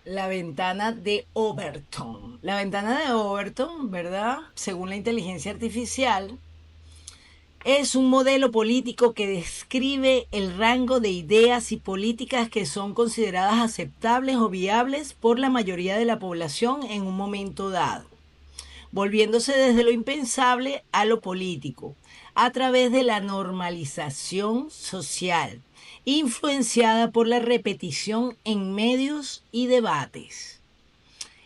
La ventana de Overton. La ventana de Overton, ¿verdad? Según la inteligencia artificial, es un modelo político que describe el rango de ideas y políticas que son consideradas aceptables o viables por la mayoría de la población en un momento dado, volviéndose desde lo impensable a lo político, a través de la normalización social, influenciada por la repetición en medios y debates,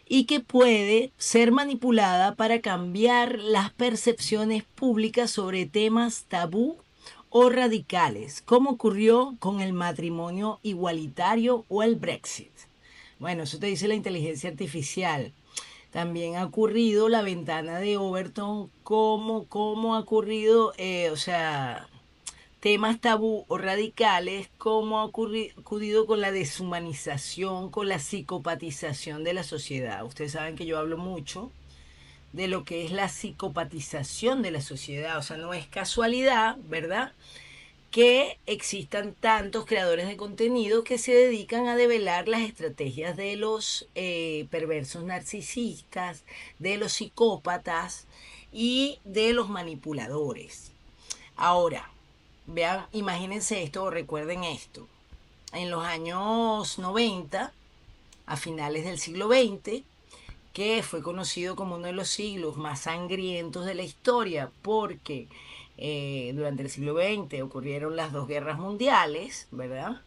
y que puede ser manipulada para cambiar las percepciones públicas sobre temas tabú o radicales, como ocurrió con el matrimonio igualitario o el Brexit. Bueno, eso te dice la inteligencia artificial. También ha ocurrido la ventana de Overton, cómo ha ocurrido, temas tabú o radicales, cómo ha ocurrido con la deshumanización, con la psicopatización de la sociedad. Ustedes saben que yo hablo mucho de lo que es la psicopatización de la sociedad, o sea, no es casualidad, ¿verdad?, que existan tantos creadores de contenido que se dedican a develar las estrategias de los perversos narcisistas, de los psicópatas y de los manipuladores. Ahora, vean, imagínense esto o recuerden esto. En los años 90, a finales del siglo XX, que fue conocido como uno de los siglos más sangrientos de la historia, porque durante el siglo XX ocurrieron las dos guerras mundiales, ¿verdad?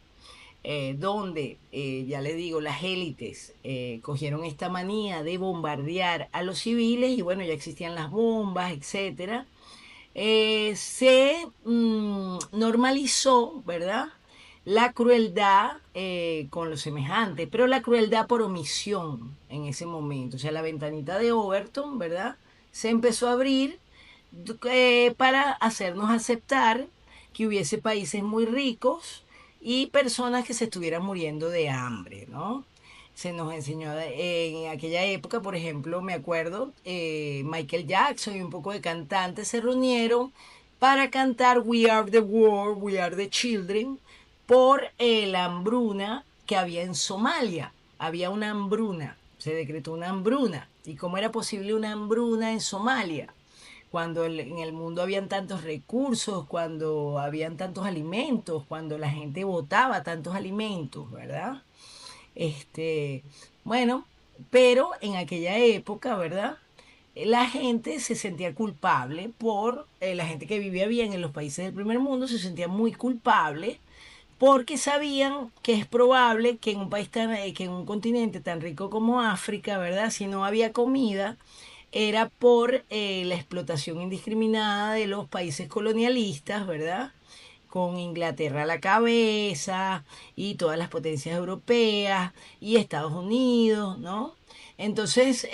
Donde, ya les digo, las élites cogieron esta manía de bombardear a los civiles y bueno, ya existían las bombas, etcétera. Se normalizó, ¿verdad?, la crueldad con los semejantes, pero la crueldad por omisión en ese momento. O sea, la ventanita de Overton, ¿verdad?, se empezó a abrir para hacernos aceptar que hubiese países muy ricos y personas que se estuvieran muriendo de hambre, ¿no? Se nos enseñó en aquella época, por ejemplo, me acuerdo, Michael Jackson y un poco de cantantes se reunieron para cantar We Are the World, We Are the Children, por la hambruna que había en Somalia. Había una hambruna, se decretó una hambruna. ¿Y cómo era posible una hambruna en Somalia? Cuando en el mundo habían tantos recursos, cuando habían tantos alimentos, cuando la gente botaba tantos alimentos, ¿verdad? Este, bueno, pero en aquella época, ¿verdad? La gente se sentía culpable la gente que vivía bien en los países del primer mundo se sentía muy culpable porque sabían que es probable que en un país que en un continente tan rico como África, ¿verdad? Si no había comida, era por la explotación indiscriminada de los países colonialistas, ¿verdad?, con Inglaterra a la cabeza y todas las potencias europeas y Estados Unidos, ¿no? Entonces,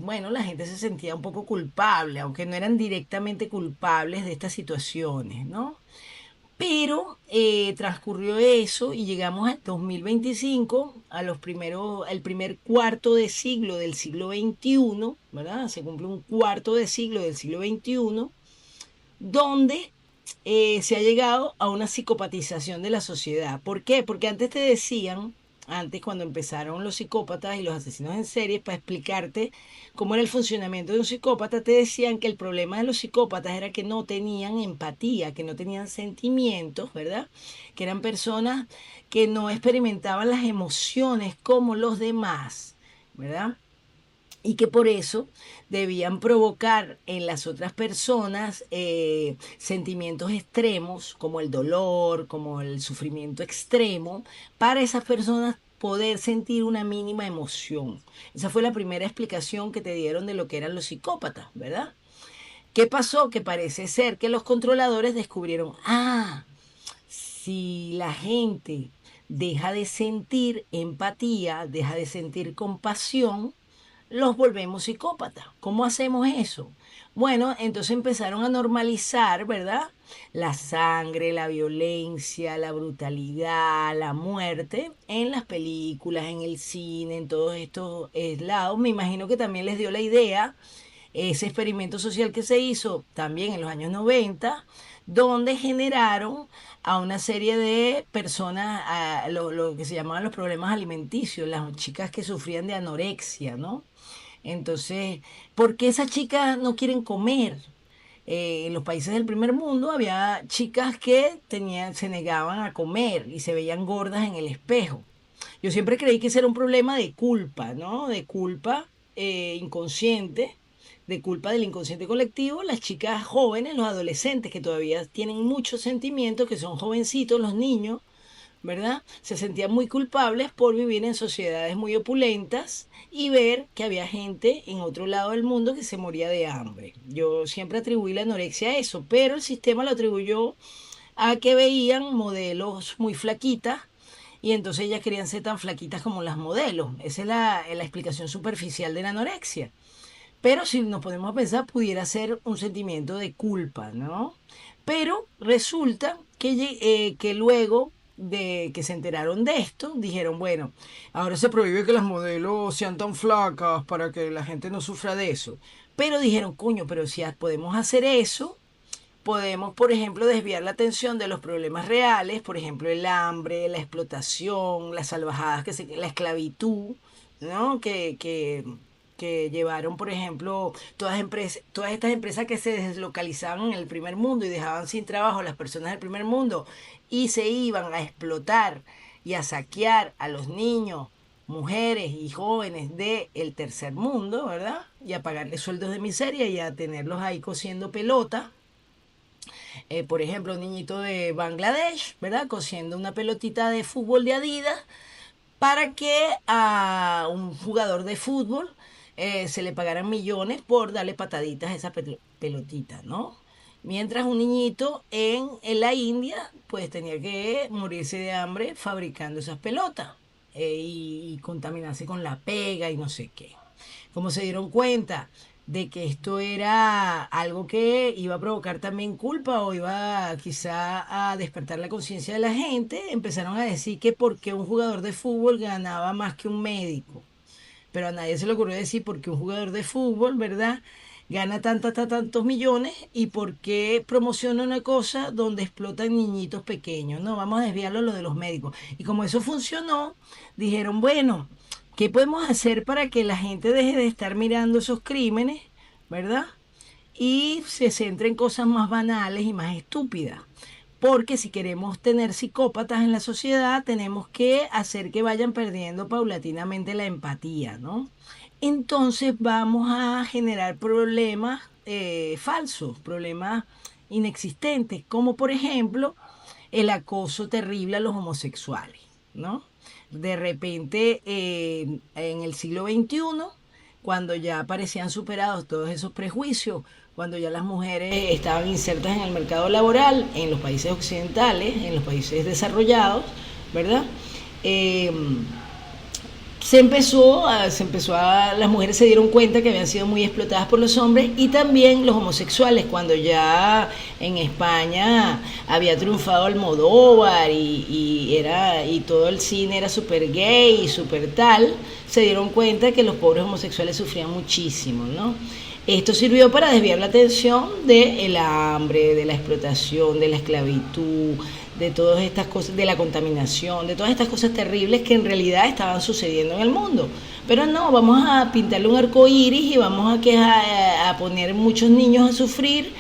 bueno, la gente se sentía un poco culpable, aunque no eran directamente culpables de estas situaciones, ¿no? Pero transcurrió eso y llegamos al 2025, el primer cuarto de siglo del siglo XXI, ¿verdad? Se cumple un cuarto de siglo del siglo XXI, donde se ha llegado a una psicopatización de la sociedad. ¿Por qué? Porque antes te decían, antes cuando empezaron los psicópatas y los asesinos en serie, para explicarte cómo era el funcionamiento de un psicópata, te decían que el problema de los psicópatas era que no tenían empatía, que no tenían sentimientos, ¿verdad? Que eran personas que no experimentaban las emociones como los demás, ¿verdad? Y que por eso debían provocar en las otras personas sentimientos extremos como el dolor, como el sufrimiento extremo, para esas personas poder sentir una mínima emoción. Esa fue la primera explicación que te dieron de lo que eran los psicópatas, ¿verdad? ¿Qué pasó? Que parece ser que los controladores descubrieron, si la gente deja de sentir empatía, deja de sentir compasión, los volvemos psicópatas. ¿Cómo hacemos eso? Bueno, entonces empezaron a normalizar, ¿verdad?, la sangre, la violencia, la brutalidad, la muerte en las películas, en el cine, en todos estos lados. Me imagino que también les dio la idea ese experimento social que se hizo también en los años 90 donde generaron a una serie de personas, lo que se llamaban los problemas alimenticios, las chicas que sufrían de anorexia, ¿no? Entonces, ¿por qué esas chicas no quieren comer? En los países del primer mundo había chicas que se negaban a comer y se veían gordas en el espejo. Yo siempre creí que ese era un problema de culpa, ¿no? De culpa inconsciente, de culpa del inconsciente colectivo. Las chicas jóvenes, los adolescentes que todavía tienen muchos sentimientos, que son jovencitos, los niños, ¿verdad? Se sentían muy culpables por vivir en sociedades muy opulentas y ver que había gente en otro lado del mundo que se moría de hambre. Yo siempre atribuí la anorexia a eso, pero el sistema lo atribuyó a que veían modelos muy flaquitas y entonces ellas querían ser tan flaquitas como las modelos. Esa es la explicación superficial de la anorexia. Pero si nos ponemos a pensar, pudiera ser un sentimiento de culpa, ¿no? Pero resulta que luego de que se enteraron de esto, dijeron, bueno, ahora se prohíbe que las modelos sean tan flacas para que la gente no sufra de eso. Pero dijeron, coño, pero si podemos hacer eso, podemos, por ejemplo, desviar la atención de los problemas reales, por ejemplo, el hambre, la explotación, las salvajadas, la esclavitud, ¿no? Que llevaron, por ejemplo, todas estas empresas que se deslocalizaban en el primer mundo y dejaban sin trabajo a las personas del primer mundo y se iban a explotar y a saquear a los niños, mujeres y jóvenes del tercer mundo, ¿verdad? Y a pagarles sueldos de miseria y a tenerlos ahí cosiendo pelota. Por ejemplo, un niñito de Bangladesh, ¿verdad? Cosiendo una pelotita de fútbol de Adidas para que a un jugador de fútbol se le pagaran millones por darle pataditas a esa pelotita, ¿no? Mientras un niñito en la India, pues tenía que morirse de hambre fabricando esas pelotas y contaminarse con la pega y no sé qué. Como se dieron cuenta de que esto era algo que iba a provocar también culpa o iba quizá a despertar la conciencia de la gente, empezaron a decir que porque un jugador de fútbol ganaba más que un médico. Pero a nadie se le ocurrió decir por qué un jugador de fútbol, ¿verdad? Gana tantos millones y por qué promociona una cosa donde explotan niñitos pequeños. No, vamos a desviarlo a lo de los médicos. Y como eso funcionó, dijeron, bueno, ¿qué podemos hacer para que la gente deje de estar mirando esos crímenes, ¿verdad? Y se centre en cosas más banales y más estúpidas. Porque si queremos tener psicópatas en la sociedad, tenemos que hacer que vayan perdiendo paulatinamente la empatía, ¿no? Entonces vamos a generar problemas falsos, problemas inexistentes, como por ejemplo el acoso terrible a los homosexuales, ¿no? De repente, en el siglo XXI, cuando ya parecían superados todos esos prejuicios, cuando ya las mujeres estaban insertas en el mercado laboral, en los países occidentales, en los países desarrollados, ¿verdad? Eh, las mujeres se dieron cuenta que habían sido muy explotadas por los hombres y también los homosexuales, cuando ya en España había triunfado Almodóvar y todo el cine era súper gay y súper tal, se dieron cuenta que los pobres homosexuales sufrían muchísimo, ¿no? Esto sirvió para desviar la atención del hambre, de la explotación, de la esclavitud, de todas estas cosas, de la contaminación, de todas estas cosas terribles que en realidad estaban sucediendo en el mundo. Pero no, vamos a pintarle un arco iris y vamos a poner muchos niños a sufrir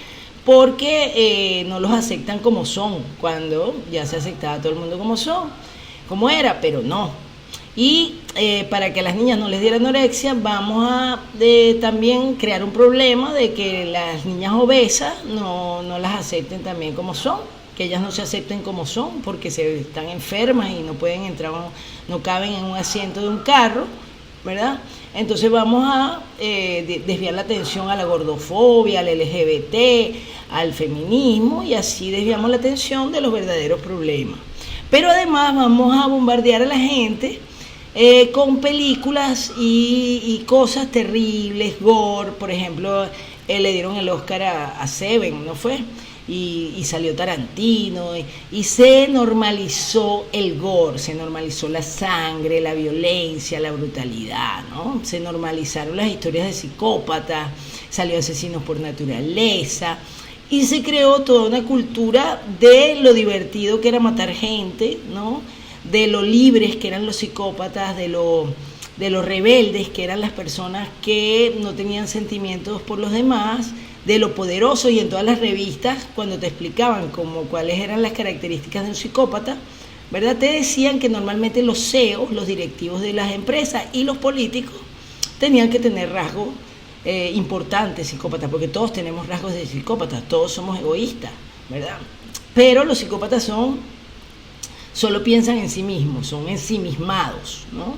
porque no los aceptan como son, cuando ya se aceptaba a todo el mundo como son, como era, pero no. Y para que a las niñas no les diera anorexia, vamos a también crear un problema de que las niñas obesas no las acepten también como son, que ellas no se acepten como son porque están enfermas y no pueden entrar, no caben en un asiento de un carro, ¿verdad? Entonces vamos a desviar la atención a la gordofobia, al LGBT, al feminismo y así desviamos la atención de los verdaderos problemas. Pero además vamos a bombardear a la gente con películas y cosas terribles, gore. Por ejemplo, le dieron el Oscar a Seven, ¿no fue? Y salió Tarantino y se normalizó el gore, se normalizó la sangre, la violencia, la brutalidad, ¿no? Se normalizaron las historias de psicópatas, salió Asesinos por Naturaleza y se creó toda una cultura de lo divertido que era matar gente, ¿no? De lo libres que eran los psicópatas, de lo rebeldes que eran las personas que no tenían sentimientos por los demás, de lo poderoso, y en todas las revistas cuando te explicaban como cuáles eran las características de un psicópata, ¿verdad? Te decían que normalmente los CEOs, los directivos de las empresas y los políticos tenían que tener rasgos importantes psicópatas, porque todos tenemos rasgos de psicópatas, todos somos egoístas, ¿verdad? Pero los psicópatas solo piensan en sí mismos, son ensimismados, ¿no?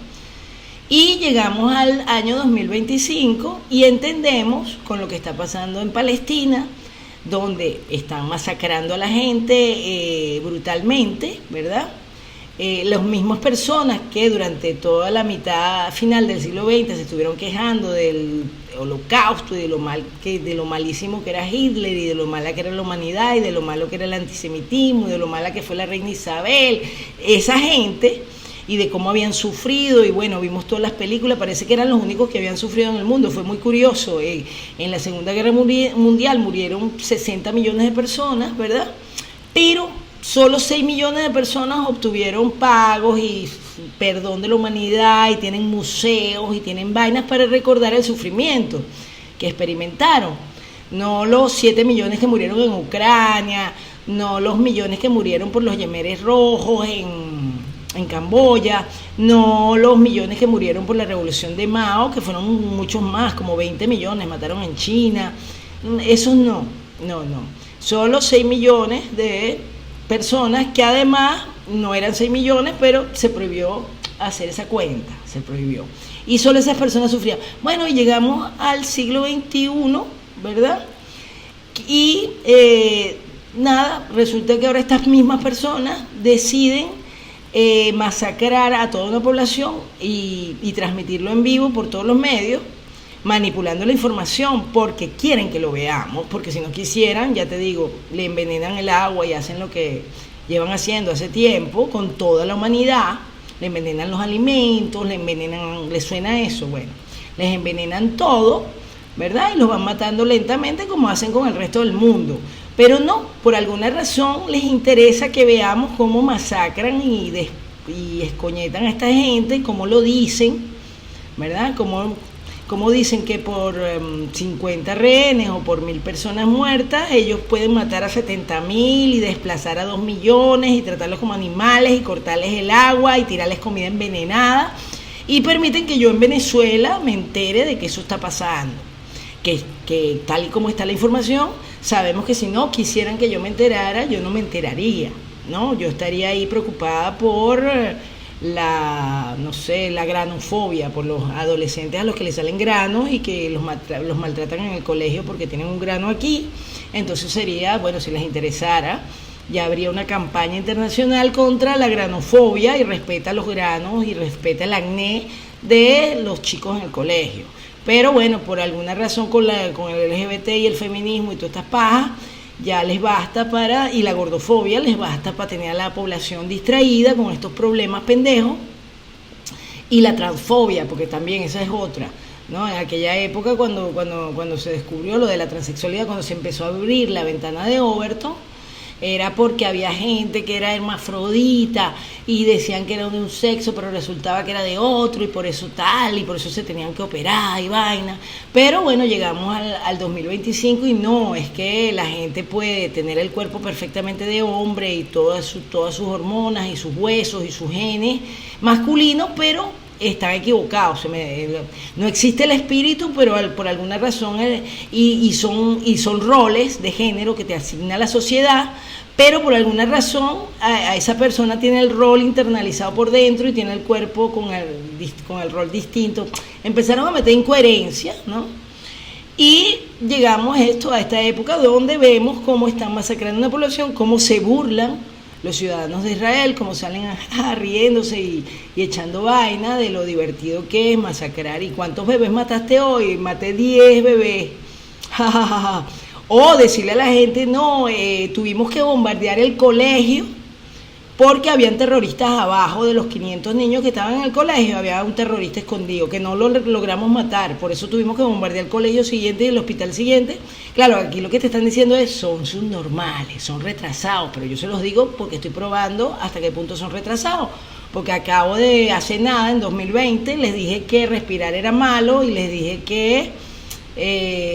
Y llegamos al año 2025 y entendemos con lo que está pasando en Palestina, donde están masacrando a la gente brutalmente, ¿verdad? Las mismas personas que durante toda la mitad final del siglo XX se estuvieron quejando del holocausto y de lo malísimo que era Hitler y de lo mala que era la humanidad y de lo malo que era el antisemitismo y de lo mala que fue la reina Isabel, esa gente, y de cómo habían sufrido, y bueno, vimos todas las películas, parece que eran los únicos que habían sufrido en el mundo, fue muy curioso. En la Segunda Guerra Mundial murieron 60 millones de personas, ¿verdad? Pero solo 6 millones de personas obtuvieron pagos y perdón de la humanidad, y tienen museos y tienen vainas para recordar el sufrimiento que experimentaron. No los 7 millones que murieron en Ucrania, no los millones que murieron por los yemeres rojos en Camboya, no los millones que murieron por la revolución de Mao, que fueron muchos más, como 20 millones mataron en China. Esos no. Solo 6 millones de personas, que además no eran 6 millones, pero se prohibió hacer esa cuenta, se prohibió. Y solo esas personas sufrían. Bueno, y llegamos al siglo XXI, ¿verdad? Y nada, resulta que ahora estas mismas personas deciden masacrar a toda una población y transmitirlo en vivo por todos los medios, manipulando la información porque quieren que lo veamos, porque si no quisieran, ya te digo, le envenenan el agua y hacen lo que llevan haciendo hace tiempo con toda la humanidad, le envenenan los alimentos, le envenenan, ¿les suena eso? Bueno, les envenenan todo, ¿verdad? Y los van matando lentamente como hacen con el resto del mundo. Pero no, por alguna razón les interesa que veamos cómo masacran y escoñetan a esta gente, cómo lo dicen, ¿verdad? Cómo dicen que por 50 rehenes o por 1000 personas muertas, ellos pueden matar a 70.000 y desplazar a 2 millones y tratarlos como animales y cortarles el agua y tirarles comida envenenada, y permiten que yo en Venezuela me entere de que eso está pasando. Que tal y como está la información, sabemos que si no quisieran que yo me enterara, yo no me enteraría, ¿no? Yo estaría ahí preocupada por la granofobia, por los adolescentes a los que les salen granos y que los maltratan en el colegio porque tienen un grano aquí. Entonces sería, bueno, si les interesara, ya habría una campaña internacional contra la granofobia y respeta los granos y respeta el acné de los chicos en el colegio. Pero bueno, por alguna razón con el LGBT y el feminismo y todas estas pajas, ya les basta y la gordofobia les basta para tener a la población distraída con estos problemas pendejos. Y la transfobia, porque también esa es otra, ¿no? En aquella época cuando se descubrió lo de la transexualidad, cuando se empezó a abrir la ventana de Overton, era porque había gente que era hermafrodita y decían que era de un sexo, pero resultaba que era de otro, y por eso tal, y por eso se tenían que operar y vaina. Pero bueno, llegamos al 2025 y no, es que la gente puede tener el cuerpo perfectamente de hombre y todas sus hormonas y sus huesos y sus genes masculinos, pero están equivocados. No existe el espíritu, pero por alguna razón son roles de género que te asigna la sociedad, pero por alguna razón a esa persona tiene el rol internalizado por dentro y tiene el cuerpo con el rol distinto. Empezaron a meter incoherencias, ¿no? Y llegamos a esta época donde vemos cómo están masacrando una población, cómo se burlan los ciudadanos de Israel, cómo salen riéndose y echando vaina de lo divertido que es masacrar. ¿Y cuántos bebés mataste hoy? Maté 10 bebés. O decirle a la gente, no, tuvimos que bombardear el colegio porque habían terroristas abajo de los 500 niños que estaban en el colegio, había un terrorista escondido que no lo logramos matar, por eso tuvimos que bombardear el colegio siguiente y el hospital siguiente. Claro, aquí lo que te están diciendo es son subnormales, son retrasados, pero yo se los digo porque estoy probando hasta qué punto son retrasados, porque acabo de hace nada, en 2020, les dije que respirar era malo y les dije que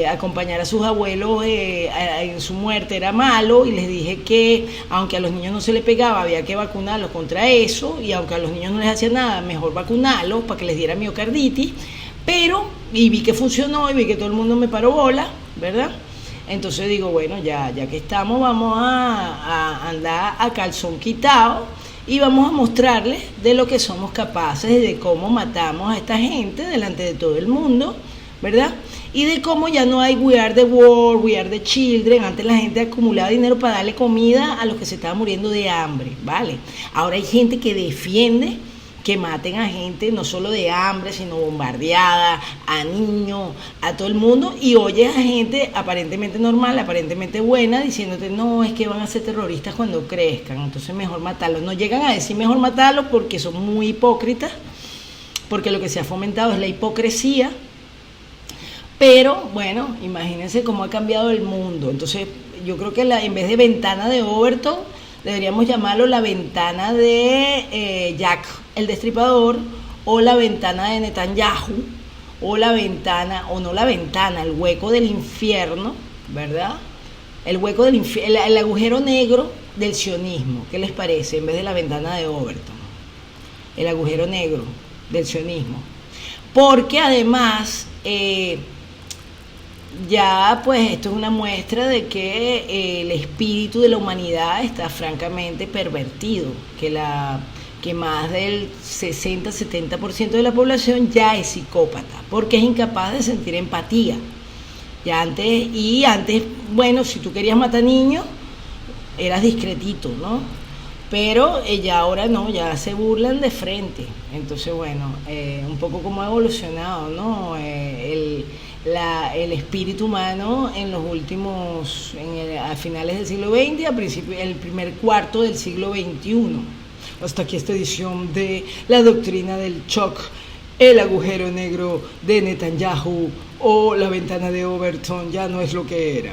acompañar a sus abuelos en su muerte era malo, y les dije que aunque a los niños no se les pegaba había que vacunarlos contra eso, y aunque a los niños no les hacía nada mejor vacunarlos para que les diera miocarditis, pero y vi que funcionó y vi que todo el mundo me paró bola, ¿verdad? Entonces digo, bueno, ya que estamos, vamos a andar a calzón quitado y vamos a mostrarles de lo que somos capaces, de cómo matamos a esta gente delante de todo el mundo, ¿verdad? Y de cómo ya no hay We Are the World, We Are the Children. Antes la gente acumulaba dinero para darle comida a los que se estaban muriendo de hambre, ¿vale? Ahora hay gente que defiende que maten a gente no solo de hambre, sino bombardeada, a niños, a todo el mundo, y oyes a gente aparentemente normal, aparentemente buena, diciéndote, no, es que van a ser terroristas cuando crezcan, entonces mejor matarlos. No llegan a decir mejor matarlos porque son muy hipócritas, porque lo que se ha fomentado es la hipocresía. Pero bueno, imagínense cómo ha cambiado el mundo. Entonces yo creo que en vez de ventana de Overton, deberíamos llamarlo la ventana de Jack el Destripador, o la ventana de Netanyahu, o la ventana, o no la ventana, el hueco del infierno, ¿verdad? El hueco del infierno, el agujero negro del sionismo. ¿Qué les parece? En vez de la ventana de Overton, el agujero negro del sionismo. Porque además ya pues esto es una muestra de que el espíritu de la humanidad está francamente pervertido, que más del 60-70% de la población ya es psicópata, porque es incapaz de sentir empatía. Ya antes, bueno, si tú querías matar niños, eras discretito, ¿no? Pero ya ahora no, ya se burlan de frente. Entonces, bueno, un poco como ha evolucionado, ¿no? El espíritu humano en los últimos, a finales del siglo XX, a principios, el primer cuarto del siglo XXI. Hasta aquí esta edición de La Doctrina del Shock, el agujero negro de Netanyahu o la ventana de Overton ya no es lo que era.